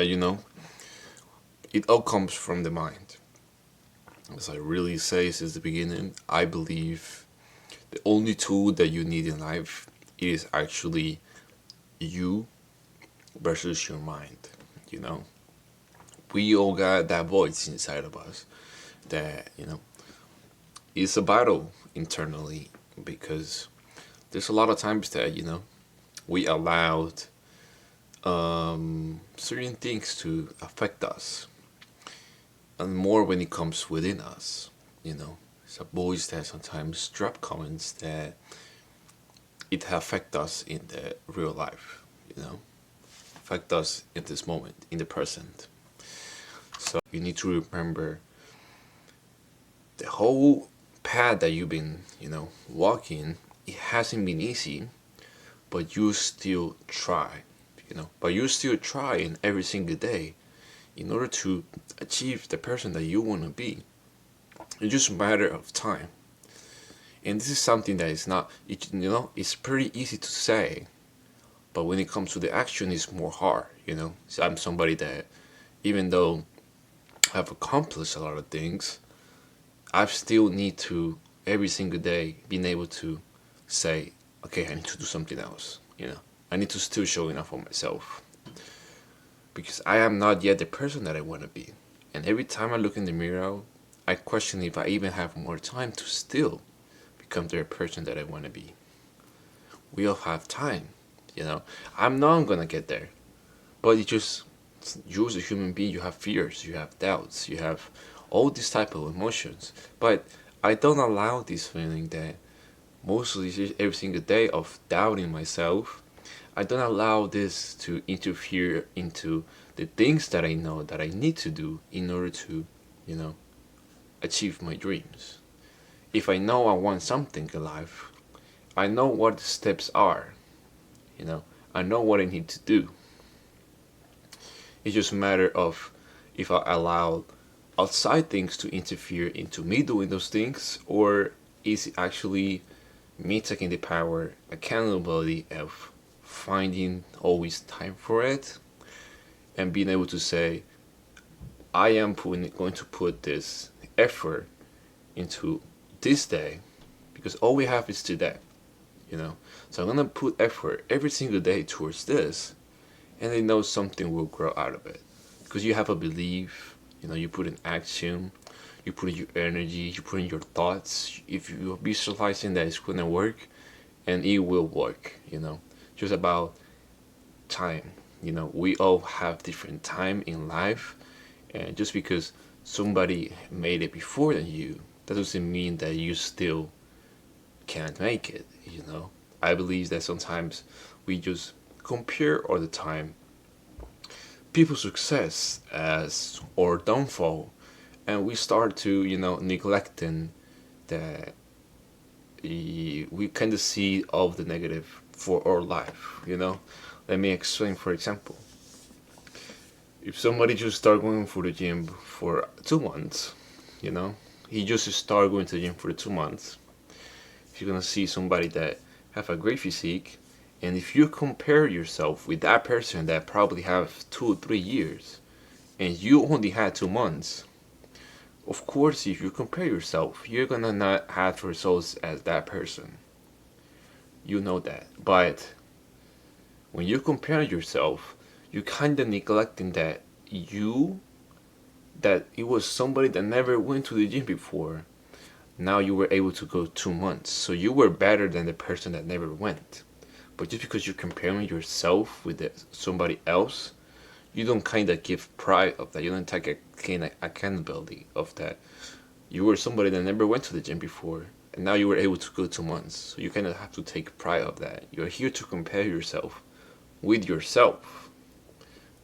you know, it all comes from the mind. As I really say since the beginning, I believe the only tool that you need in life is actually you versus your mind. You know, we all got that voice inside of us that, it's a battle internally because there's a lot of times that, we allowed certain things to affect us, and more when it comes within us. It's a voice that sometimes drop comments that it affect us in the real life. Affect us in this moment, in the present. So you need to remember the whole path that you've been, walking. It hasn't been easy, but you still try. But you still trying every single day in order to achieve the person that you want to be. It's just a matter of time. And this is something that is not, it's pretty easy to say, but when it comes to the action, it's more hard. So I'm somebody that, even though I've accomplished a lot of things, I still need to every single day being able to say, okay, I need to do something else. I need to still show enough for myself because I am not yet the person that I want to be. And every time I look in the mirror, I question if I even have more time to still become the person that I want to be. We all have time. I'm not gonna get there, but you as a human being, you have fears, you have doubts, you have all these type of emotions. But I don't allow this feeling that mostly every single day of doubting myself. I don't allow this to interfere into the things that I know that I need to do in order to, you know, achieve my dreams. If I know I want something in life, I know what the steps are. I know what I need to do. It's just a matter of if I allow outside things to interfere into me doing those things, or is it actually me taking the power, accountability of finding always time for it and being able to say, I am going to put this effort into this day because all we have is today. So I'm gonna put effort every single day towards this, and I know something will grow out of it because you have a belief. You put in action, you put in your energy, you put in your thoughts. If you're visualizing that it's gonna work, and it will work. Just about time. We all have different time in life, and just because somebody made it before than you, that doesn't mean that you still can't make it. I believe that sometimes we just compare all the time people's success as or downfall, and we start to neglecting that we kind of see all of the negative for our life. Let me explain. For example, if somebody just start going for the gym for 2 months, you know he just start going to the gym for the 2 months, you're gonna see somebody that have a great physique, and if you compare yourself with that person that probably have 2 or 3 years and you only had 2 months, of course if you compare yourself you're gonna not have results as that person. You know that. But when you compare yourself, you kind of neglecting that it was somebody that never went to the gym before. Now you were able to go 2 months, so you were better than the person that never went. But just because you're comparing yourself with somebody else, you don't kind of give pride of that. You don't take a kind of accountability of that. You were somebody that never went to the gym before, and now you were able to go 2 months. So you kind of have to take pride of that. You're here to compare yourself with yourself,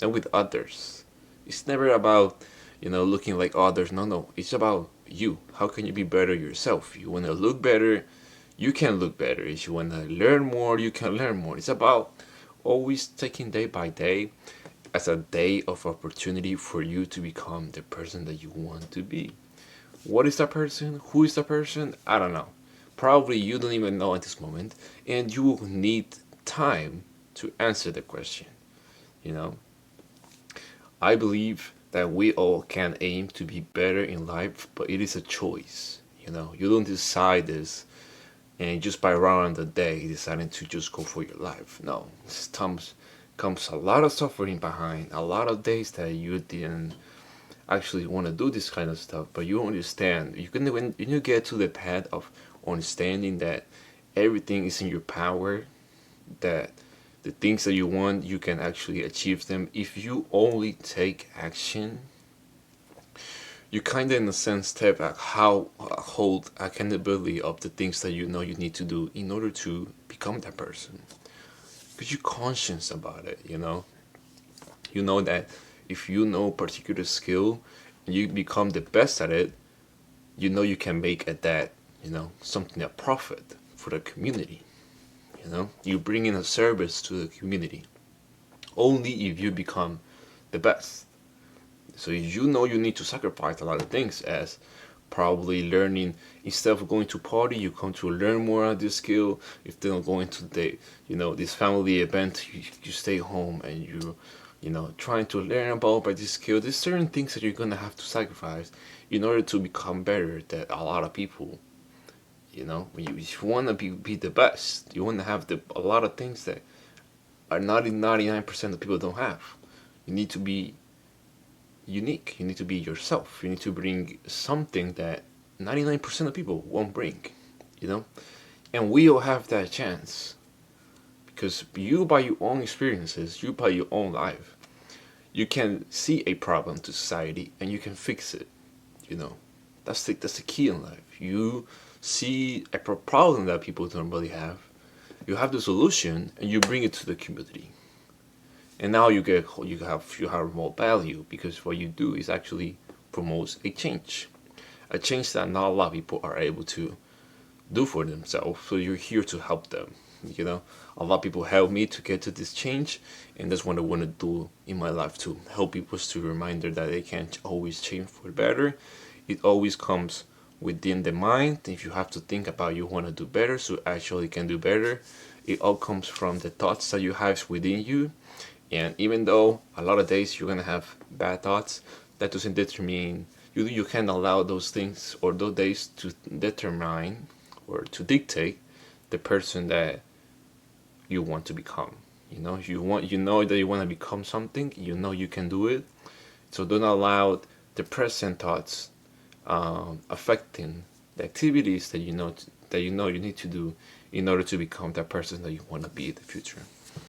and with others. It's never about looking like others. No, no. It's about you. How can you be better yourself? You want to look better, you can look better. If you want to learn more, you can learn more. It's about always taking day by day as a day of opportunity for you to become the person that you want to be. What is that person? Who is that person? I don't know. Probably you don't even know at this moment, and you will need time to answer the question. You know, I believe that we all can aim to be better in life, but it is a choice. You don't decide this and just by around the day deciding to just go for your life. No, this comes a lot of suffering behind, a lot of days that you didn't actually want to do this kind of stuff, but you understand. You can when you get to the path of understanding that everything is in your power, that the things that you want you can actually achieve them if you only take action. You kind of in a sense step back how hold accountability of the things that you know you need to do in order to become that person, because you're conscious about it. You know that if you know a particular skill and you become the best at it, you know you can make at that, something a profit for the community. You bring in a service to the community only if you become the best. So you know you need to sacrifice a lot of things, as probably learning, instead of going to party you come to learn more of this skill. If they're not going to this family event, you stay home and trying to learn about by this skill. There's certain things that you're gonna have to sacrifice in order to become better than a lot of people. When you want to be the best, you want to have a lot of things that are 99% of people don't have. You need to be unique. You need to be yourself. You need to bring something that 99% of people won't bring. You know, and we all have that chance because you, by your own experiences, you by your own life, you can see a problem to society and you can fix it. You know, that's the key in life. You see a problem that people don't really have. You have the solution and you bring it to the community. And now you have more value because what you do is actually promotes a change that not a lot of people are able to do for themselves. So you're here to help them. A lot of people help me to get to this change, and that's what I want to do in my life to help people to reminder that they can't always change for the better. It always comes within the mind. If you have to think about you want to do better, so actually can do better. It all comes from the thoughts that you have within you. And even though a lot of days you're gonna have bad thoughts, that doesn't determine you can allow those things or those days to determine or to dictate the person that you want to become. You know that you want to become something. You know you can do it. So don't allow the present thoughts affecting the activities that you know you need to do in order to become that person that you want to be in the future.